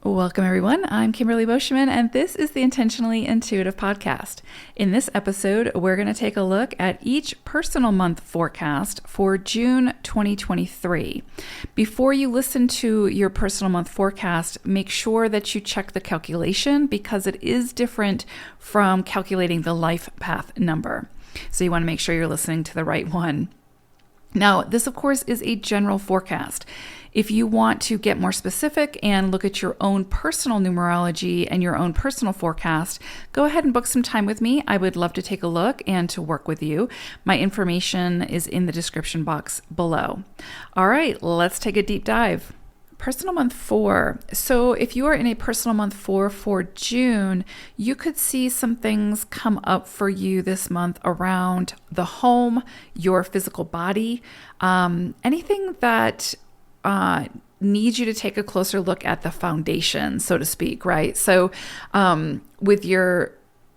Welcome, everyone. I'm Kimberly Boschman, and this is the Intentionally Intuitive Podcast. In this episode, we're going to take a look at each personal month forecast for June 2023. Before you listen to your personal month forecast, make sure that you check the calculation because it is different from calculating the life path number. So you want to make sure you're listening to the right one. Now, this, of course, is a general forecast. If you want to get more specific and look at your own personal numerology and your own personal forecast, go ahead and book some time with me. I would love to take a look and to work with you. My information is in the description box below. All right, let's take a deep dive. Personal month 4. So if you are in a personal month 4 for June, you could see some things come up for you this month around the home, your physical body, anything that needs you to take a closer look at the foundation, so to speak, right? So with your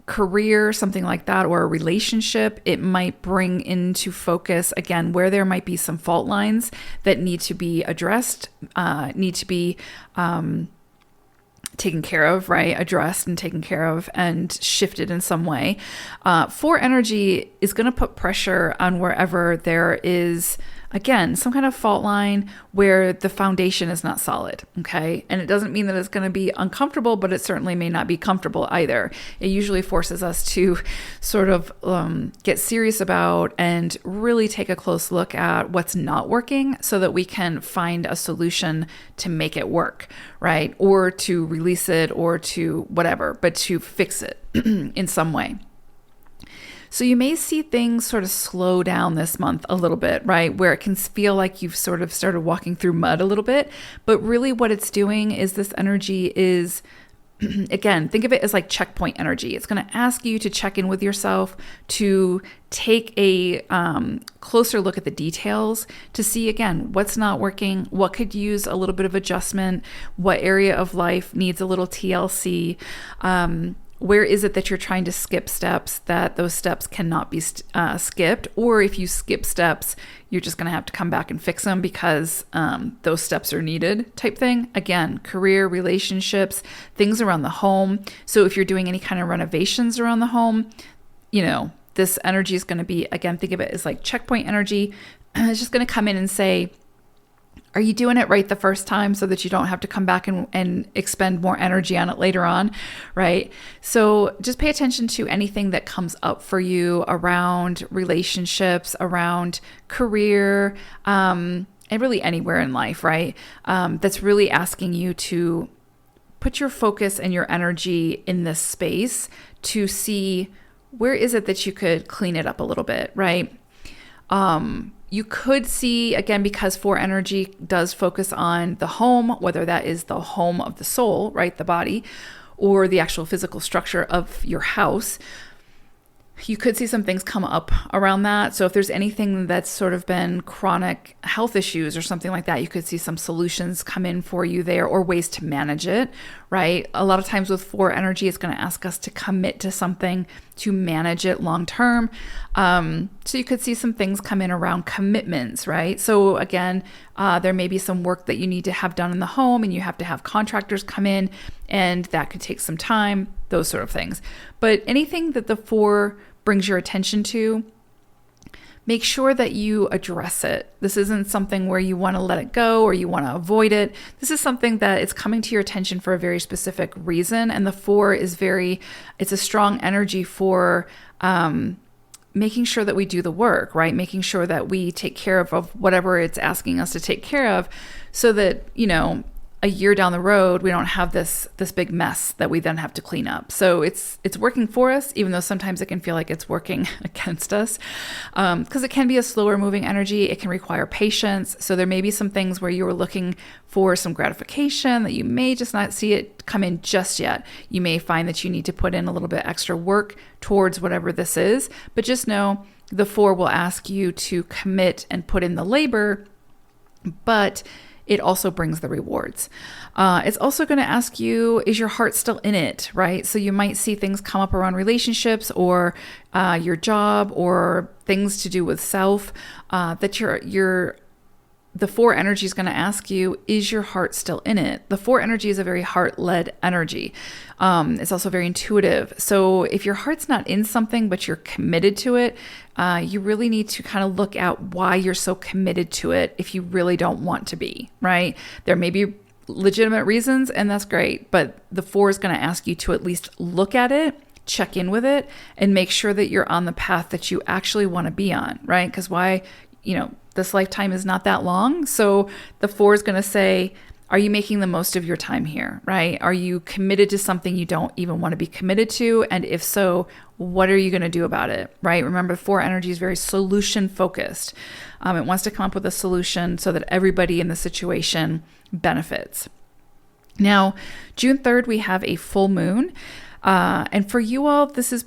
career, something like that, or a relationship, it might bring into focus, again, where there might be some fault lines that need to be addressed, need to be taken care of, right? Addressed and taken care of and shifted in some way. 4 energy is going to put pressure on wherever there is, again, some kind of fault line where the foundation is not solid, okay? And it doesn't mean that it's going to be uncomfortable, but it certainly may not be comfortable either. It usually forces us to sort of get serious about and really take a close look at what's not working so that we can find a solution to make it work, right? Or to release it or to whatever, but to fix it in some way. So you may see things sort of slow down this month a little bit, right? Where it can feel like you've sort of started walking through mud a little bit. But really what it's doing is this energy is, again, think of it as like checkpoint energy. It's going to ask you to check in with yourself, to take a closer look at the details, to see, again, what's not working, what could use a little bit of adjustment, what area of life needs a little TLC, where is it that you're trying to skip steps, that those steps cannot be skipped? Or if you skip steps, you're just going to have to come back and fix them because those steps are needed type thing. Again, career, relationships, things around the home. So if you're doing any kind of renovations around the home, this energy is going to be, again, think of it as like checkpoint energy. It's just going to come in and say, are you doing it right the first time so that you don't have to come back and expend more energy on it later on, right? So just pay attention to anything that comes up for you around relationships, around career, and really anywhere in life, right? That's really asking you to put your focus and your energy in this space to see where is it that you could clean it up a little bit, right? You could see, again, because 4 energy does focus on the home, whether that is the home of the soul, right, the body, or the actual physical structure of your house, you could see some things come up around that. So if there's anything that's sort of been chronic health issues or something like that, you could see some solutions come in for you there or ways to manage it, right? A lot of times with 4 energy, it's going to ask us to commit to something to manage it long term. So you could see some things come in around commitments, right? So again, there may be some work that you need to have done in the home and you have to have contractors come in and that could take some time, those sort of things. But anything that the 4 brings your attention to, make sure that you address it. This isn't something where you want to let it go or you want to avoid it. This is something that it's coming to your attention for a very specific reason. And the 4 is it's a strong energy for making sure that we do the work, right? Making sure that we take care of whatever it's asking us to take care of so that, a year down the road, we don't have this big mess that we then have to clean up. So it's working for us, even though sometimes it can feel like it's working against us, because it can be a slower moving energy. It can require patience. So there may be some things where you were looking for some gratification that you may just not see it come in just yet. You may find that you need to put in a little bit extra work towards whatever this is, but just know the 4 will ask you to commit and put in the labor, but it also brings the rewards. It's also going to ask you, is your heart still in it, right? So you might see things come up around relationships or your job or things to do with self that you're the four energy is going to ask you, is your heart still in it? The four energy is a very heart-led energy. It's also very intuitive. So if your heart's not in something, but you're committed to it, you really need to kind of look at why you're so committed to it if you really don't want to be, right? There may be legitimate reasons, and that's great, but the four is going to ask you to at least look at it, check in with it, and make sure that you're on the path that you actually want to be on, right? Because this lifetime is not that long. So the four is going to say, are you making the most of your time here, right? Are you committed to something you don't even want to be committed to? And if so, what are you going to do about it, right? Remember, four energy is very solution focused. It wants to come up with a solution so that everybody in the situation benefits. Now, June 3rd, we have a full moon. And for you all, this is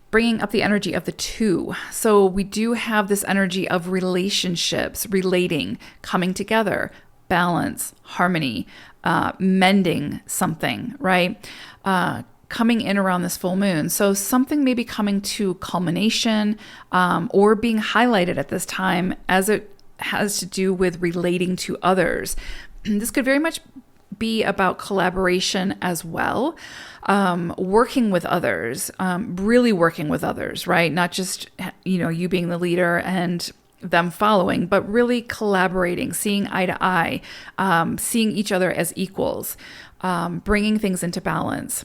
bringing up the energy of the two. So we do have this energy of relationships, relating, coming together, balance, harmony, mending something, right? Coming in around this full moon. So something may be coming to culmination or being highlighted at this time as it has to do with relating to others. This could very much be about collaboration as well, working with others, really working with others, right? Not just, you being the leader and them following, but really collaborating, seeing eye to eye, seeing each other as equals, bringing things into balance.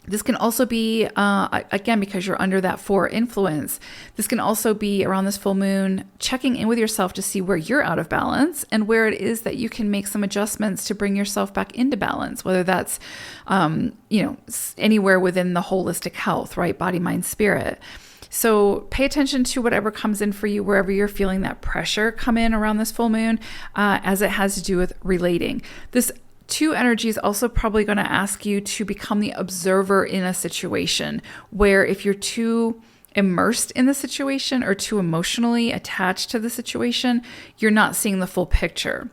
This can also be, again, because you're under that four influence, this can also be around this full moon, checking in with yourself to see where you're out of balance and where it is that you can make some adjustments to bring yourself back into balance, whether that's, anywhere within the holistic health, right? Body, mind, spirit. So pay attention to whatever comes in for you, wherever you're feeling that pressure come in around this full moon, as it has to do with relating. This two energy is also probably going to ask you to become the observer in a situation where if you're too immersed in the situation or too emotionally attached to the situation, you're not seeing the full picture,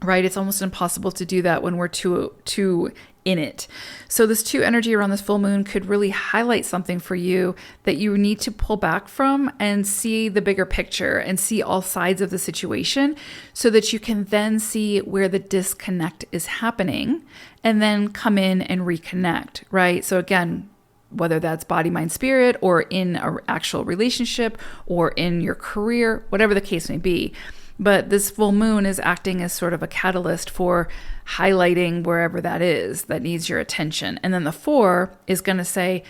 right? It's almost impossible to do that when we're too in it. So this two energy around this full moon could really highlight something for you that you need to pull back from and see the bigger picture and see all sides of the situation so that you can then see where the disconnect is happening and then come in and reconnect, right? So again, whether that's body, mind, spirit, or in an actual relationship or in your career, whatever the case may be. But this full moon is acting as sort of a catalyst for highlighting wherever that is that needs your attention. And then the four is going to say,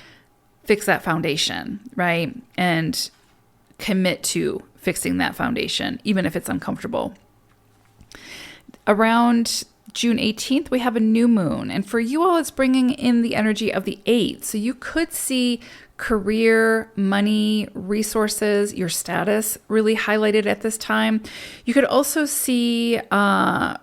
fix that foundation, right? And commit to fixing that foundation, even if it's uncomfortable. Around June 18th, we have a new moon. And for you all, it's bringing in the energy of the 8. So you could see career, money, resources, your status really highlighted at this time. You could also see, I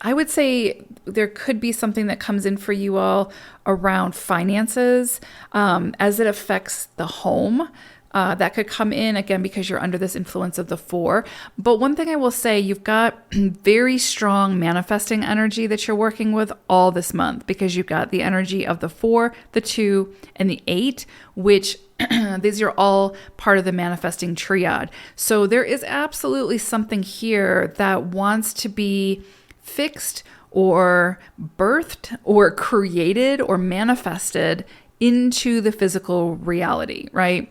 would say there could be something that comes in for you all around finances as it affects the home. That could come in, again, because you're under this influence of the 4. But one thing I will say, you've got very strong manifesting energy that you're working with all this month, because you've got the energy of the 4, the 2, and the 8, which these are all part of the manifesting triad. So there is absolutely something here that wants to be fixed or birthed or created or manifested into the physical reality, right?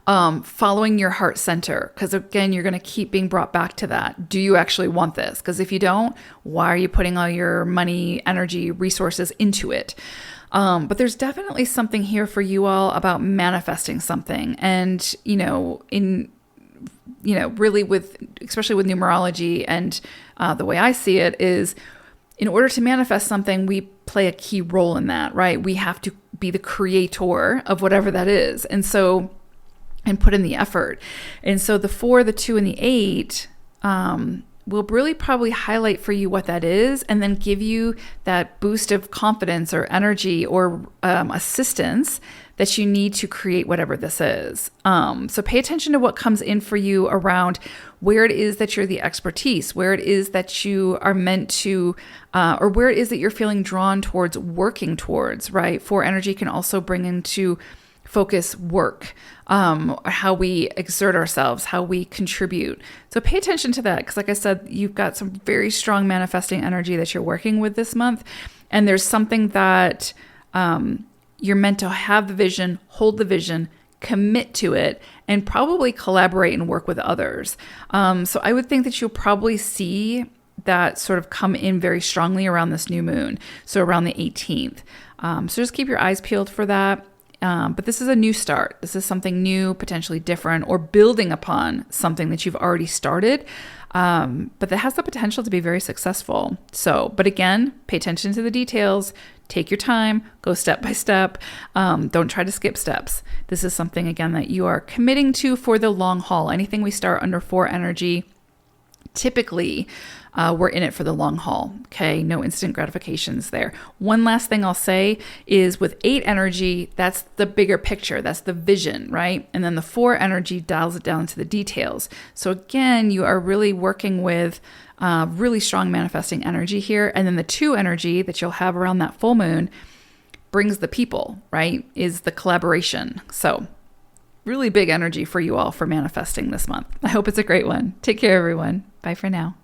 Following your heart center, because again, you're going to keep being brought back to that. Do you actually want this? Because if you don't, why are you putting all your money, energy, resources into it? But there's definitely something here for you all about manifesting something. And, really especially with numerology and the way I see it is, in order to manifest something, we play a key role in that, right? We have to be the creator of whatever that is. And put in the effort. And so the 4, the 2, and the 8 will really probably highlight for you what that is, and then give you that boost of confidence or energy or assistance that you need to create whatever this is. So pay attention to what comes in for you around where it is that you're the expertise, where it is that you are meant to, or where it is that you're feeling drawn towards working towards, right? 4 energy can also bring into focus work, how we exert ourselves, how we contribute. So pay attention to that, because like I said, you've got some very strong manifesting energy that you're working with this month. And there's something that you're meant to have the vision, hold the vision, commit to it, and probably collaborate and work with others. So I would think that you'll probably see that sort of come in very strongly around this new moon. So around the 18th. So just keep your eyes peeled for that. But this is a new start. This is something new, potentially different, or building upon something that you've already started. But that has the potential to be very successful. So, but again, pay attention to the details, take your time, go step by step. Don't try to skip steps. This is something, again, that you are committing to for the long haul. Anything we start under 4 energy, typically, we're in it for the long haul. Okay. No instant gratifications there. One last thing I'll say is with 8 energy, that's the bigger picture. That's the vision, right? And then the 4 energy dials it down to the details. So again, you are really working with really strong manifesting energy here. And then the 2 energy that you'll have around that full moon brings the people, right? Is the collaboration. So really big energy for you all for manifesting this month. I hope it's a great one. Take care, everyone. Bye for now.